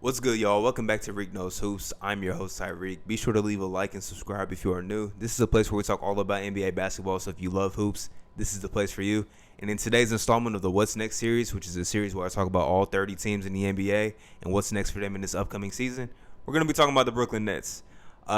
What's good, y'all? Welcome back to Reek Knows Hoops. I'm your host, Tyreek. Be sure to leave a like and subscribe if you are new. This is a place where we talk all about NBA basketball, so if you love hoops, this is the place for you. And in today's installment of the What's Next series, which is a series where I talk about all 30 teams in the NBA and what's next for them in this upcoming season, we're going to be talking about the Brooklyn Nets.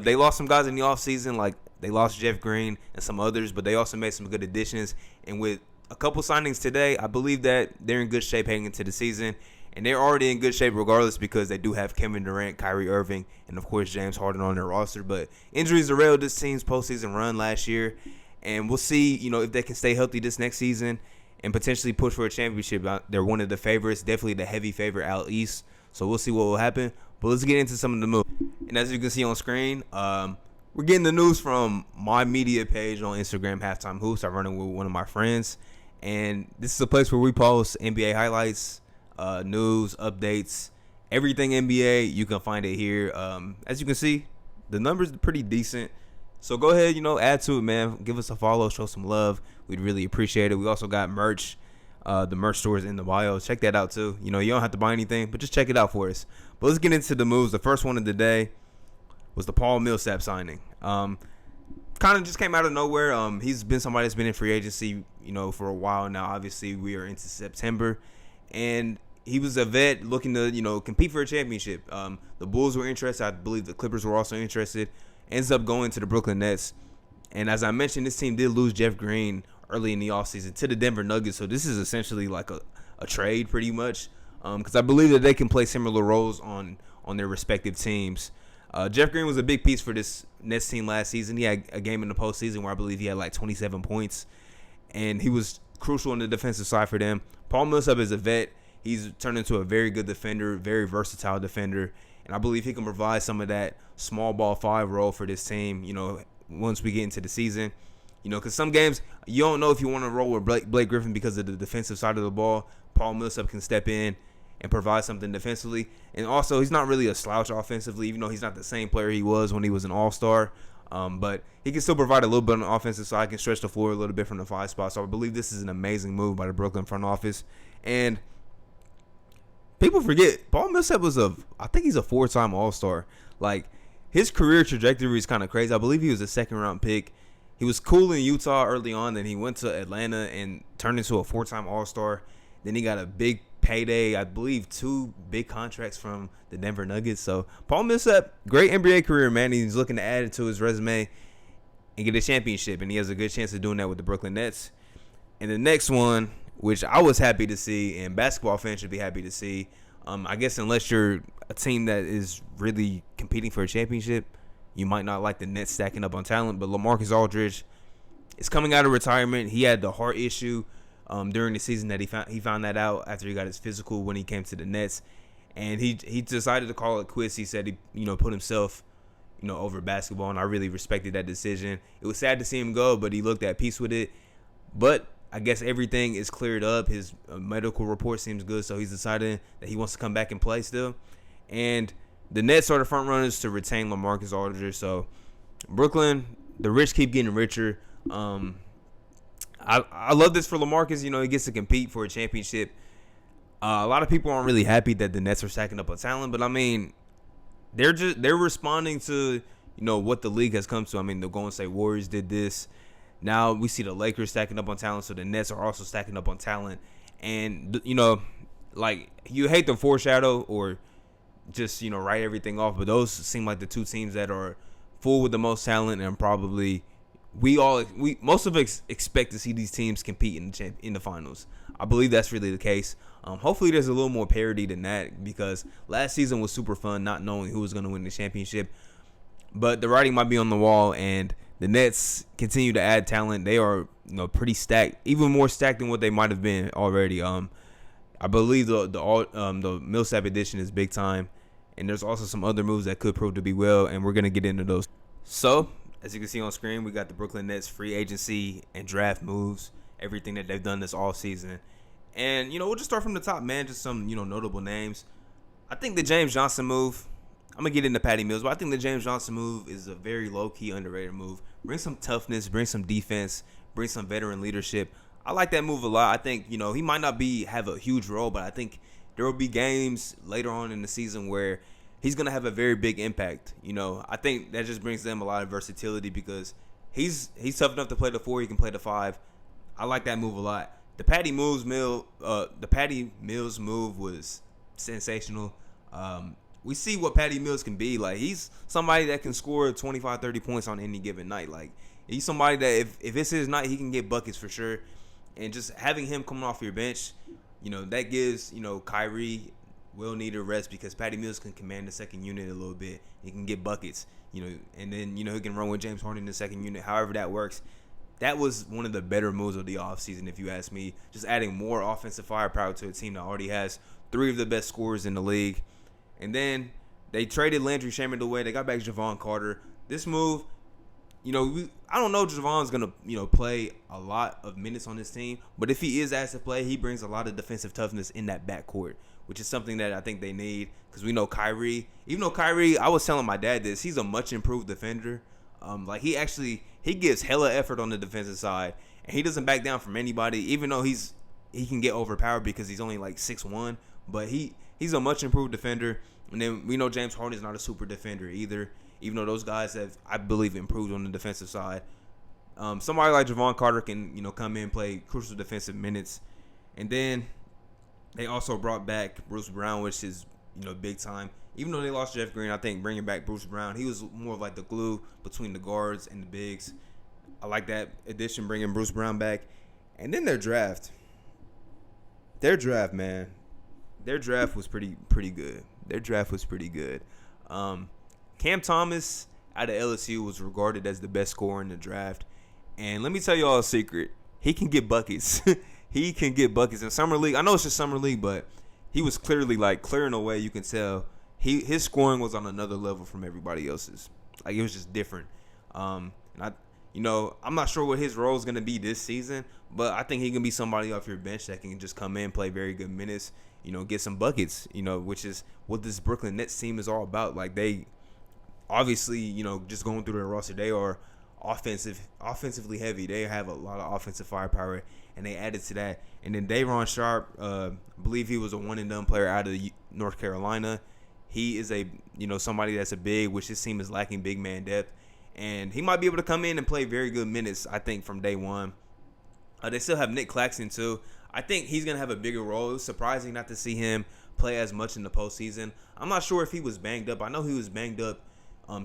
They lost some guys in the offseason, like they lost Jeff Green and some others, but they also made some good additions. And with a couple signings today, I believe that they're in good shape heading into the season. And they're already in good shape regardless because they do have Kevin Durant, Kyrie Irving, and, of course, James Harden on their roster. But injuries derailed this team's postseason run last year. And we'll see, if they can stay healthy this next season and potentially push for a championship. They're one of the favorites, definitely the heavy favorite out east. So we'll see what will happen. But let's get into some of the moves. And as you can see on screen, we're getting the news from my media page on Instagram, Halftime Hoops. I run it with one of my friends. And this is a place where we post NBA highlights, news, updates, everything NBA. You can find it here. As you can see, the numbers are pretty decent. So go ahead, add to it, man. Give us a follow, show some love. We'd really appreciate it. We also got merch. The merch store is in the bio. Check that out too. You don't have to buy anything, but just check it out for us. But let's get into the moves. The first one of the day was the Paul Millsap signing. Kind of just came out of nowhere. He's been somebody that's been in free agency, for a while now. Obviously, we are into September, and he was a vet looking to, compete for a championship. The Bulls were interested. I believe the Clippers were also interested. Ends up going to the Brooklyn Nets. And as I mentioned, this team did lose Jeff Green early in the offseason to the Denver Nuggets. So this is essentially like a trade pretty much, because I believe that they can play similar roles on their respective teams. Jeff Green was a big piece for this Nets team last season. He had a game in the postseason where I believe he had like 27 points. And he was crucial on the defensive side for them. Paul Millsap is a vet. He's turned into a very good defender, very versatile defender, and I believe he can provide some of that small ball five role for this team, once we get into the season. Because some games you don't know if you want to roll with Blake Griffin because of the defensive side of the ball. Paul Millsap can step in and provide something defensively. And also, he's not really a slouch offensively, even though he's not the same player he was when he was an all-star. But he can still provide a little bit on the offensive side, can stretch the floor a little bit from the five spot. So I believe this is an amazing move by the Brooklyn front office. And people forget, Paul Millsap I think he's a 4-time All-Star. Like, his career trajectory is kind of crazy. I believe he was a second-round pick. He was cool in Utah early on. Then he went to Atlanta and turned into a 4-time All-Star. Then he got a big payday. I believe 2 big contracts from the Denver Nuggets. So, Paul Millsap, great NBA career, man. He's looking to add it to his resume and get a championship. And he has a good chance of doing that with the Brooklyn Nets. And the next one, which I was happy to see, and basketball fans should be happy to see. I guess unless you're a team that is really competing for a championship, you might not like the Nets stacking up on talent. But LaMarcus Aldridge is coming out of retirement. He had the heart issue during the season that he found that out after he got his physical when he came to the Nets, and he decided to call it quits. He said he put himself over basketball, and I really respected that decision. It was sad to see him go, but he looked at peace with it. But I guess everything is cleared up. His medical report seems good, so he's decided that he wants to come back and play still. And the Nets are the front runners to retain LaMarcus Aldridge. So Brooklyn, the rich keep getting richer. I love this for LaMarcus. He gets to compete for a championship. A lot of people aren't really happy that the Nets are stacking up on talent, but I mean, they're responding to what the league has come to. I mean, the Golden State Warriors did this. Now we see the Lakers stacking up on talent, so the Nets are also stacking up on talent. And, like, you hate to foreshadow or just, write everything off, but those seem like the 2 teams that are full with the most talent, and probably most of us expect to see these teams compete in the finals. I believe that's really the case. Hopefully there's a little more parity than that, because last season was super fun not knowing who was going to win the championship. But the writing might be on the wall, and the Nets continue to add talent. They are, pretty stacked, even more stacked than what they might have been already. I believe the Millsap edition is big time, and there's also some other moves that could prove to be well, and we're gonna get into those. So, as you can see on screen, we got the Brooklyn Nets free agency and draft moves, everything that they've done this all season, and we'll just start from the top, man. Just some notable names. I think the James Johnson move. I'm going to get into Patty Mills, but I think the James Johnson move is a very low-key, underrated move. Bring some toughness, bring some defense, bring some veteran leadership. I like that move a lot. I think, he might not have a huge role, but I think there will be games later on in the season where he's going to have a very big impact. I think that just brings them a lot of versatility because he's tough enough to play the 4. He can play the 5. I like that move a lot. The Patty Mills move was sensational. We see what Patty Mills can be. Like, he's somebody that can score 25, 30 points on any given night. Like, he's somebody that if it's his night, he can get buckets for sure. And just having him coming off your bench, that gives, Kyrie will need a rest because Patty Mills can command the second unit a little bit. He can get buckets, and then, he can run with James Harden in the second unit, however that works. That was one of the better moves of the offseason, if you ask me. Just adding more offensive firepower to a team that already has 3 of the best scorers in the league. And then they traded Landry Shamet away. They got back Javon Carter. This move, I don't know if Javon's going to, play a lot of minutes on this team. But if he is asked to play, he brings a lot of defensive toughness in that backcourt, which is something that I think they need. Because we know Kyrie, even though Kyrie, I was telling my dad this, he's a much improved defender. He gives hella effort on the defensive side. And he doesn't back down from anybody, even though he can get overpowered because he's only like 6'1". But he's a much improved defender. And then we know James Harden is not a super defender either, even though those guys have, I believe, improved on the defensive side. Somebody like Javon Carter can, come in and play crucial defensive minutes. And then they also brought back Bruce Brown, which is, big time. Even though they lost Jeff Green, I think bringing back Bruce Brown, he was more of like the glue between the guards and the bigs. I like that addition, bringing Bruce Brown back. And then their draft, man. Their draft was pretty good. Cam Thomas out of LSU was regarded as the best scorer in the draft. And let me tell you all a secret. He can get buckets. He can get buckets in Summer League. I know it's just Summer League, but he was clearly like clearing away. You can tell his scoring was on another level from everybody else's. Like, it was just different. And I'm not sure what his role is going to be this season, but I think he can be somebody off your bench that can just come in, play very good minutes, get some buckets, which is what this Brooklyn Nets team is all about. Like, they obviously, just going through their roster, they are offensively heavy. They have a lot of offensive firepower, and they added to that. And then Day'Ron Sharp, I believe he was a one-and-done player out of North Carolina. He is somebody that's a big, which this team is lacking big man depth. And he might be able to come in and play very good minutes, I think, from day one. They still have Nick Claxton, too. I think he's going to have a bigger role. It was surprising not to see him play as much in the postseason. I'm not sure if he was banged up. I know he was banged up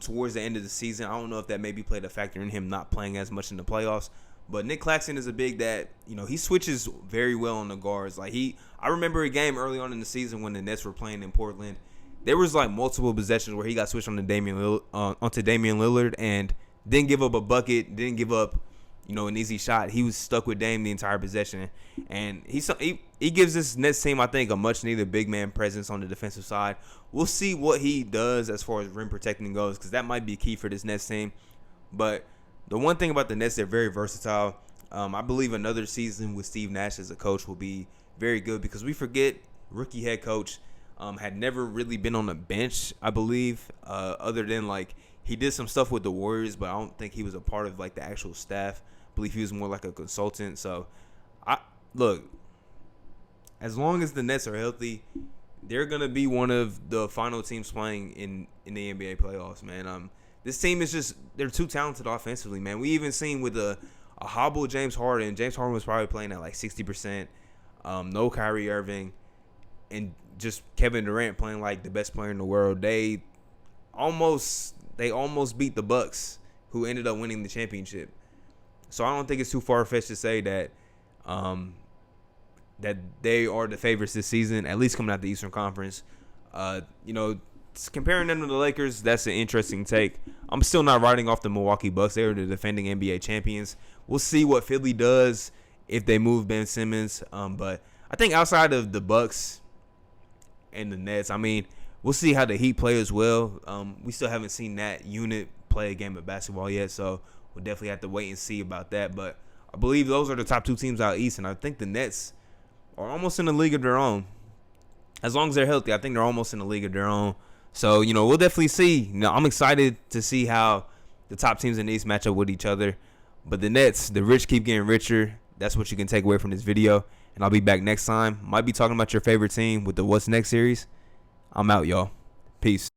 towards the end of the season. I don't know if that maybe played a factor in him not playing as much in the playoffs. But Nick Claxton is a big that, he switches very well on the guards. Like, I remember a game early on in the season when the Nets were playing in Portland. There was like multiple possessions where he got switched onto Damian Lillard and didn't give up a bucket, didn't give up, an easy shot. He was stuck with Dame the entire possession, and he gives this Nets team, I think, a much needed big man presence on the defensive side. We'll see what he does as far as rim protecting goes, because that might be key for this Nets team. But the one thing about the Nets, they're very versatile. I believe another season with Steve Nash as a coach will be very good, because we forget rookie head coach. Had never really been on the bench, I believe, other than like he did some stuff with the Warriors, but I don't think he was a part of like the actual staff. I believe he was more like a consultant. So, look, as long as the Nets are healthy, they're gonna be one of the final teams playing in the NBA playoffs, man. This team is just, they're too talented offensively, man. We even seen with a hobble James Harden. James Harden was probably playing at like 60%. No Kyrie Irving. And just Kevin Durant playing like the best player in the world. They almost beat the Bucks, who ended up winning the championship. So I don't think it's too far-fetched to say that that they are the favorites this season, at least coming out the Eastern Conference. Comparing them to the Lakers, that's an interesting take. I'm still not writing off the Milwaukee Bucks. They are the defending NBA champions. We'll see what Philly does if they move Ben Simmons. But I think outside of the Bucks and the Nets, I mean, we'll see how the Heat play as well. We still haven't seen that unit play a game of basketball yet, so we'll definitely have to wait and see about that. But I believe those are the top two teams out east, and I think the Nets are almost in a league of their own. As long as they're healthy, I think they're almost in a league of their own. So, we'll definitely see. I'm excited to see how the top teams in the East match up with each other. But the Nets, the rich keep getting richer. That's what you can take away from this video. And I'll be back next time. Might be talking about your favorite team with the What's Next series. I'm out, y'all. Peace.